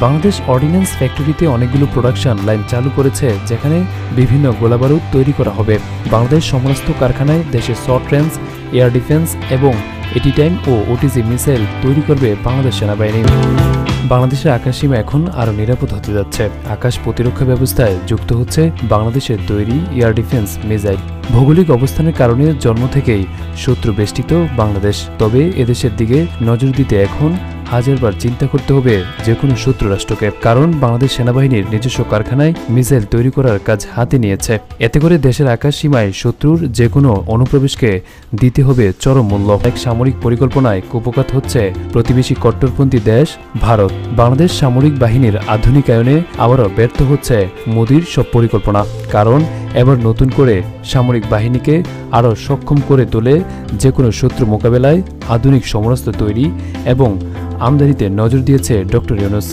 Bangladesh ordinance ফ্যাক্টরিতে অনেকগুলো production line চালু করেছে, যেখানে বিভিন্ন গোলাবারুদ তৈরি করা হবে। বাংলাদেশ সমস্ত কারখানায় দেশের শর্ট রেঞ্জ, এয়ার ডিফেন্স এবং এটি টাইম ও ওটিজি মিসাইল তৈরি করবে বাংলাদেশ সেনাবাহিনী। বাংলাদেশের আকাশসীমা এখন আরও নিরাপদ হতে যাচ্ছে। আকাশ প্রতিরক্ষা ব্যবস্থায় যুক্ত হচ্ছে বাংলাদেশের তৈরি এয়ার ডিফেন্স মিসাইল। ভৌগোলিক অবস্থানের কারণে জন্ম থেকেই শত্রু বেষ্টিত বাংলাদেশ। তবে এদেশের দিকে নজর দিতে এখন হাজারবার চিন্তা করতে হবে যে কোনো শত্রু রাষ্ট্রকে, কারণ বাংলাদেশ সেনাবাহিনীর নিজস্ব কারখানায় মিসাইল তৈরি করার কাজ হাতে নিয়েছে। এতে করে দেশের আকাশ সীমায় শত্রুর যে কোনো অনুপ্রবেশকে দিতে হবে চরম মূল্য। এক সামরিক পরিকল্পনায় কুপকাত হচ্ছে প্রতিবেশী কট্টরপন্থী দেশ ভারত। বাংলাদেশ সামরিক বাহিনীর আধুনিকায়নে আবারও ব্যর্থ হচ্ছে মোদির সব পরিকল্পনা, কারণ এবার নতুন করে সামরিক বাহিনীকে আরও সক্ষম করে তোলে যে কোনো শত্রু মোকাবেলায় আধুনিক সমরাস্ত্র তৈরি এবং আমদানিতে নজর দিয়েছে ডক্টর ইউনূস।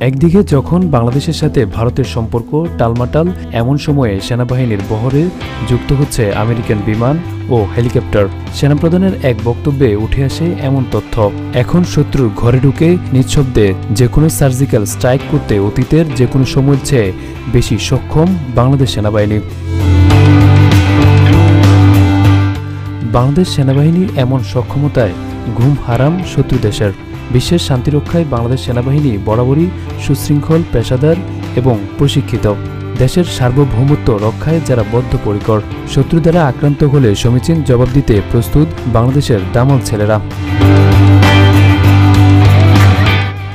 একদিকে যখন বাংলাদেশের সাথে ভারতের সম্পর্ক টালমাটাল, এমন সময়ে সেনাবাহিনীর বহরে যুক্ত হচ্ছে আমেরিকান বিমান ও হেলিকপ্টার। সেনাপ্রধানের এক বক্তব্যে উঠে আসে এমন তথ্য, এখন শত্রুর ঘরে ঢুকে নিঃশব্দে যে কোনো সার্জিক্যাল স্ট্রাইক করতে অতীতের যে কোনো সময়ের চেয়ে বেশি সক্ষম বাংলাদেশ সেনাবাহিনী। বাংলাদেশ সেনাবাহিনীর এমন সক্ষমতায় ঘুম হারাম শত্রু দেশের। বিশ্বের শান্তিরক্ষায় বাংলাদেশ সেনাবাহিনী বরাবরই সুশৃঙ্খল, পেশাদার এবং প্রশিক্ষিত। দেশের সার্বভৌমত্ব রক্ষায় যারা বদ্ধপরিকর। শত্রু দ্বারা আক্রান্ত হলে সমীচীন জবাব দিতে প্রস্তুত বাংলাদেশের দামাল ছেলেরা।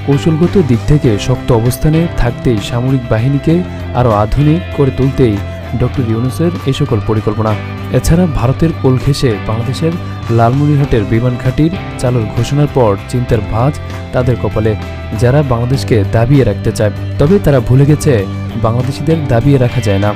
কৌশলগত দিক থেকে শক্ত অবস্থানে থাকতেই সামরিক বাহিনীকে আরও আধুনিক করে তুলতেই ডক্টর ইউনূসের এই সকল পরিকল্পনা। এছাড়া ভারতের কোল ঘেঁষে বাংলাদেশের লালমনিরহাটের বিমান ঘাঁটির চালুর ঘোষণার পর চিন্তার ভাঁজ তাদের কপালে, যারা বাংলাদেশকে দাবিয়ে রাখতে চায়। তবে তারা ভুলে গেছে বাংলাদেশিদের দাবিয়ে রাখা যায় না।